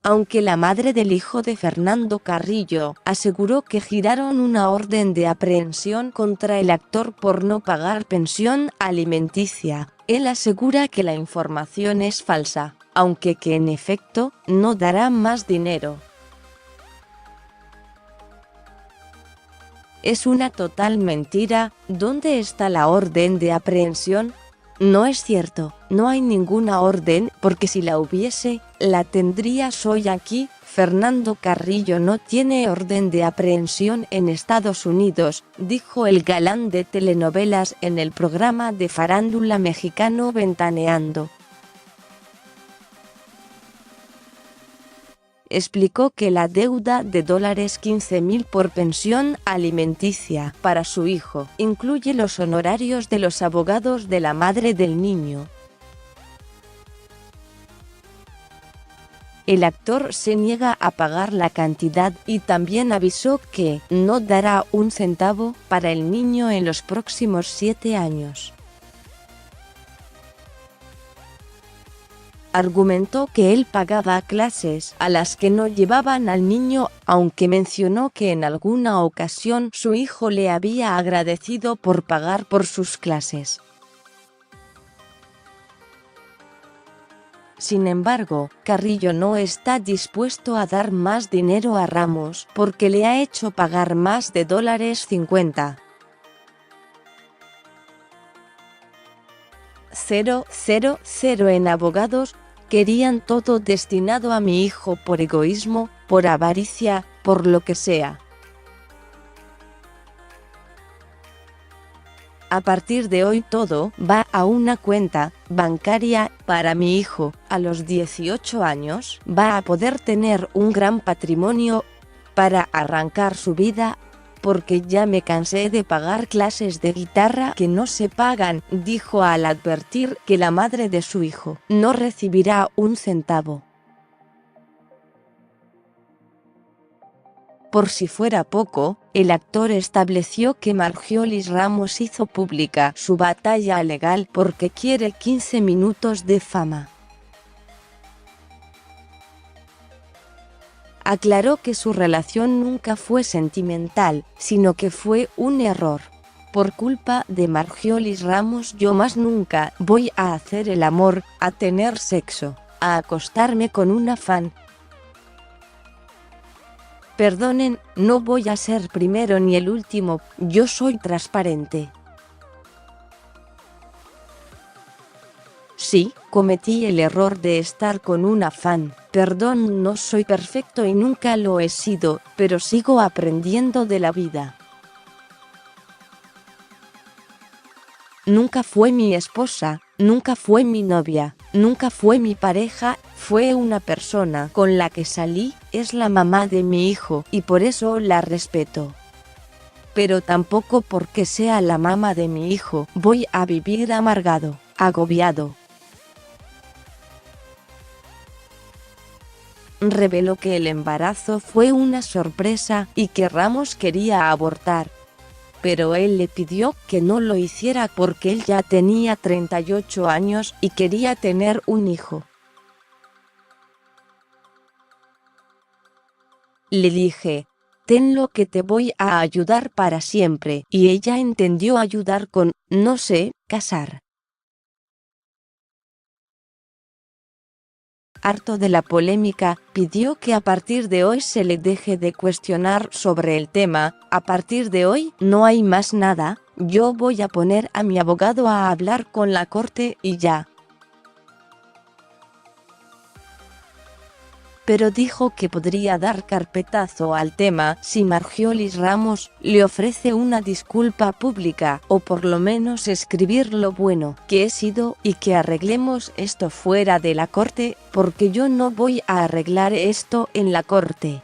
aunque la madre del hijo de Fernando Carrillo aseguró que giraron una orden de aprehensión contra el actor por no pagar pensión alimenticia. Él asegura que la información es falsa, aunque que en efecto no dará más dinero. Es una total mentira. ¿Dónde está la orden de aprehensión? No es cierto, no hay ninguna orden, porque si la hubiese, la tendrías hoy aquí. Fernando Carrillo no tiene orden de aprehensión en Estados Unidos, dijo el galán de telenovelas en el programa de farándula mexicano Ventaneando. Explicó que la deuda de $15,000 por pensión alimenticia para su hijo incluye los honorarios de los abogados de la madre del niño. El actor se niega a pagar la cantidad y también avisó que no dará un centavo para el niño en los próximos 7 años. Argumentó que él pagaba clases a las que no llevaban al niño, aunque mencionó que en alguna ocasión su hijo le había agradecido por pagar por sus clases. Sin embargo, Carrillo no está dispuesto a dar más dinero a Ramos porque le ha hecho pagar más de $50,000 en abogados. Querían todo destinado a mi hijo por egoísmo, por avaricia, por lo que sea. A partir de hoy todo va a una cuenta bancaria para mi hijo. A los 18 años va a poder tener un gran patrimonio para arrancar su vida, porque ya me cansé de pagar clases de guitarra que no se pagan, dijo al advertir que la madre de su hijo no recibirá un centavo. Por si fuera poco, el actor estableció que Margiolis Ramos hizo pública su batalla legal porque quiere 15 minutos de fama. Aclaró que su relación nunca fue sentimental, sino que fue un error. Por culpa de Margiolis Ramos yo más nunca voy a hacer el amor, a tener sexo, a acostarme con una fan. Perdonen, no voy a ser primero ni el último, yo soy transparente. Sí, cometí el error de estar con una fan. Perdón, no soy perfecto y nunca lo he sido, pero sigo aprendiendo de la vida. Nunca fue mi esposa, nunca fue mi novia, nunca fue mi pareja, fue una persona con la que salí, es la mamá de mi hijo y por eso la respeto. Pero tampoco porque sea la mamá de mi hijo voy a vivir amargado, agobiado. Reveló que el embarazo fue una sorpresa y que Ramos quería abortar, pero él le pidió que no lo hiciera porque él ya tenía 38 años y quería tener un hijo. Le dije, tenlo que te voy a ayudar para siempre, y ella entendió ayudar con, no sé, casar. Harto de la polémica, pidió que a partir de hoy se le deje de cuestionar sobre el tema. A partir de hoy no hay más nada, yo voy a poner a mi abogado a hablar con la corte y ya. Pero dijo que podría dar carpetazo al tema si Margiolis Ramos le ofrece una disculpa pública o por lo menos escribir lo bueno que he sido y que arreglemos esto fuera de la corte, porque yo no voy a arreglar esto en la corte.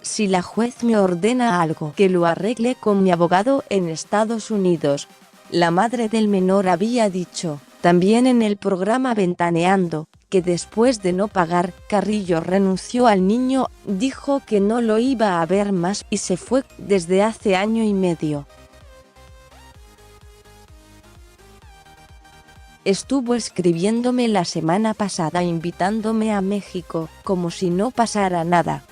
Si la juez me ordena algo, que lo arregle con mi abogado en Estados Unidos. La madre del menor había dicho, también en el programa Ventaneando, que después de no pagar, Carrillo renunció al niño, dijo que no lo iba a ver más y se fue desde hace año 1 año y medio. Estuvo escribiéndome la semana pasada invitándome a México, como si no pasara nada.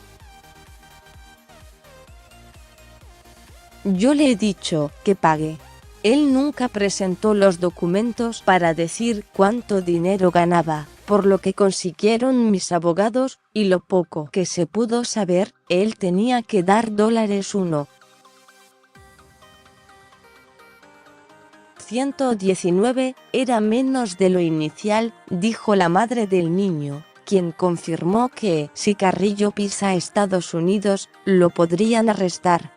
Yo le he dicho que pague. Él nunca presentó los documentos para decir cuánto dinero ganaba, por lo que consiguieron mis abogados, y lo poco que se pudo saber, él tenía que dar $119, era menos de lo inicial, dijo la madre del niño, quien confirmó que, si Carrillo pisa Estados Unidos, lo podrían arrestar.